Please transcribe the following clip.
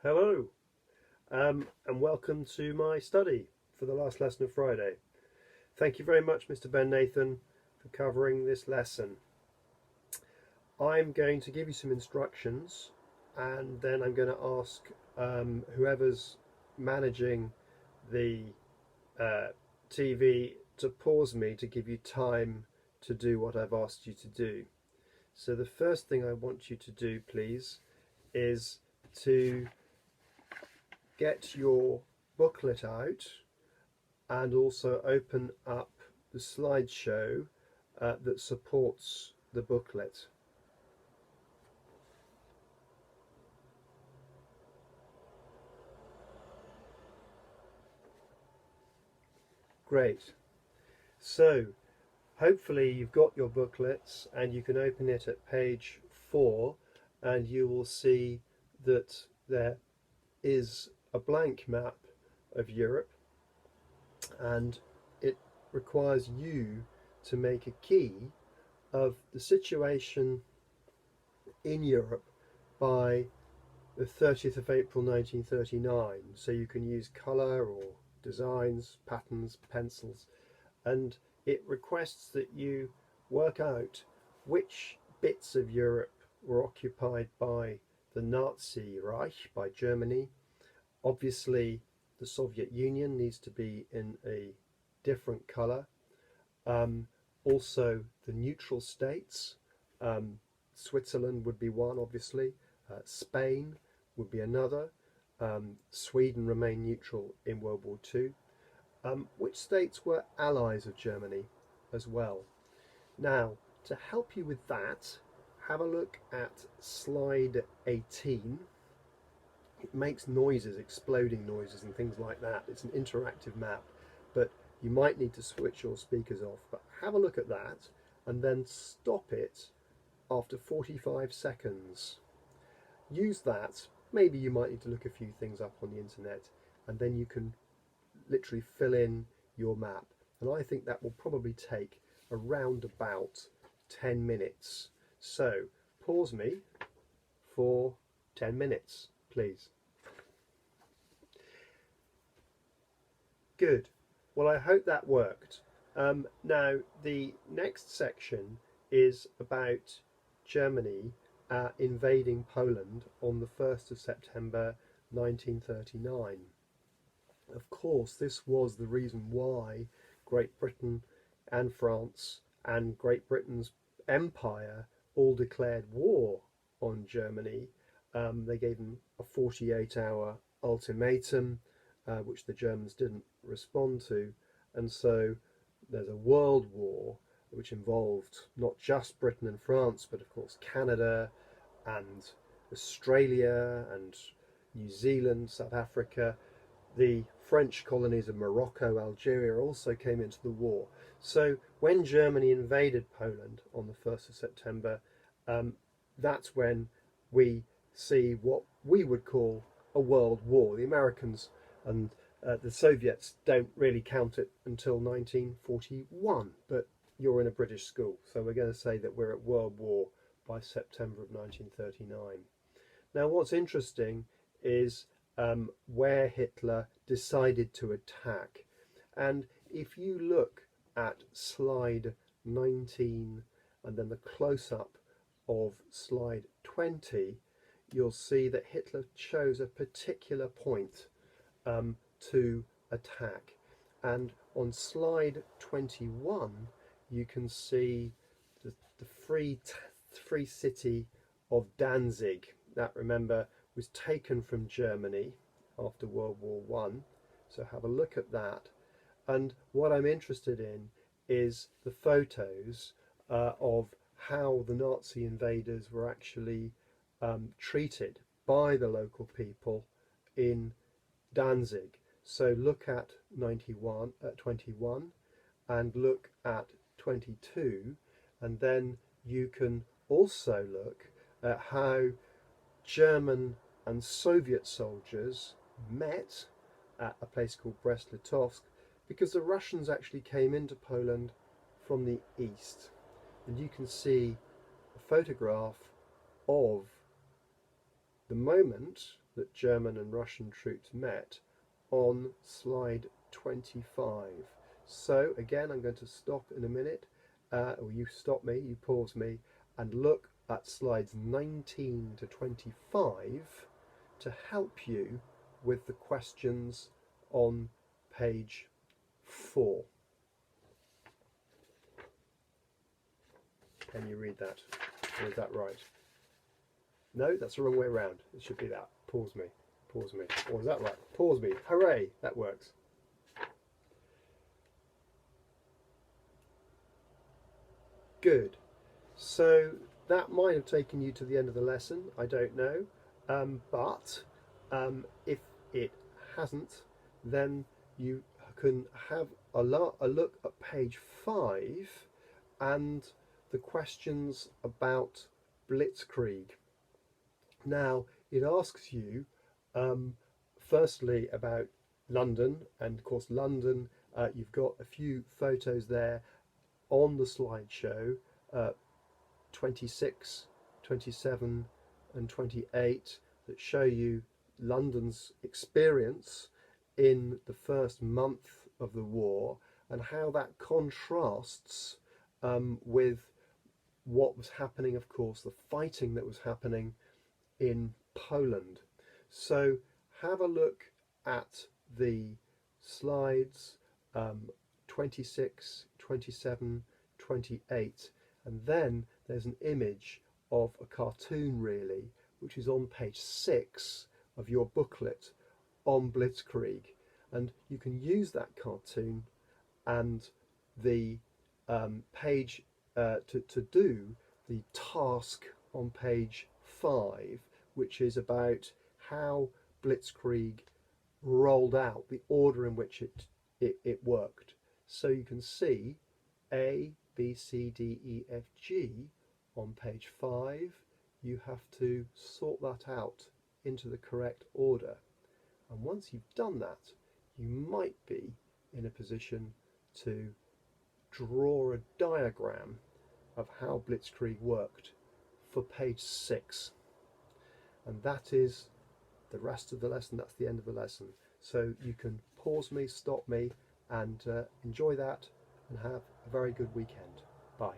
Hello, and welcome to my study for the last lesson of Friday. Thank you very much, Mr. Ben Nathan, for covering this lesson. I'm going to give you some instructions, and then I'm going to ask whoever's managing the TV to pause me to give you time to do what I've asked you to do. So the first thing I want you to do, please, is to get your booklet out and also open up the slideshow that supports the booklet. Great. So hopefully you've got your booklets and you can open it at page 4 and you will see that there is a blank map of Europe, and it requires you to make a key of the situation in Europe by the 30th of April 1939. So you can use colour or designs, patterns, pencils, and it requests that you work out which bits of Europe were occupied by the Nazi Reich, by Germany. Obviously, the Soviet Union needs to be in a different colour. Also, the neutral states, Switzerland would be one, obviously. Spain would be another. Sweden remained neutral in World War II. Which states were allies of Germany as well? Now, to help you with that, have a look at slide 18. It makes noises, exploding noises and things like that. It's an interactive map, but you might need to switch your speakers off. But have a look at that and then stop it after 45 seconds. Use that. Maybe you might need to look a few things up on the internet, and then you can literally fill in your map. And I think that will probably take around about 10 minutes. So pause me for 10 minutes, please. Good. Well, I hope that worked. Now, the next section is about Germany invading Poland on the 1st of September 1939. Of course, this was the reason why Great Britain and France and Great Britain's empire all declared war on Germany. They gave them a 48-hour ultimatum, which the Germans didn't respond to, and so there's a world war which involved not just Britain and France, but of course Canada and Australia and New Zealand, South Africa. The French colonies of Morocco, Algeria also came into the war. So when Germany invaded Poland on the 1st of September, that's when we see what we would call a world war. The Americans and the Soviets don't really count it until 1941, but you're in a British school, so we're going to say that we're at World War by September of 1939. Now, what's interesting is where Hitler decided to attack. And if you look at slide 19 and then the close-up of slide 20, you'll see that Hitler chose a particular point to attack. And on slide 21, you can see the free city of Danzig. That, remember, was taken from Germany after World War One. So have a look at that. And what I'm interested in is the photos of how the Nazi invaders were actually treated by the local people in Danzig. So look at 21 and look at 22, and then you can also look at how German and Soviet soldiers met at a place called Brest-Litovsk, because the Russians actually came into Poland from the east. And you can see a photograph of the moment that German and Russian troops met on slide 25. So again, I'm going to stop in a minute, or you stop me, you pause me, and look at slides 19 to 25 to help you with the questions on page 4. Can you read that? Or is that right? No, that's the wrong way around. It should be that. Pause me. Pause me. Or is that right? Pause me. Hooray! That works. Good. So that might have taken you to the end of the lesson. I don't know. But if it hasn't, then you can have a look at page 5 and the questions about Blitzkrieg. Now, it asks you firstly about London, and of course, London, you've got a few photos there on the slideshow, 26, 27, and 28, that show you London's experience in the first month of the war and how that contrasts with what was happening, of course, the fighting that was happening in Poland. So have a look at the slides 26, 27, 28, and then there's an image of a cartoon really, which is on page 6 of your booklet on Blitzkrieg, and you can use that cartoon and the page to do the task on page 5, which is about how Blitzkrieg rolled out, the order in which it worked. So you can see A, B, C, D, E, F, G on page 5. You have to sort that out into the correct order. And once you've done that, you might be in a position to draw a diagram of how Blitzkrieg worked for page 6. And that is the rest of the lesson. That's the end of the lesson. So you can pause me, stop me, and enjoy that, and have a very good weekend. Bye.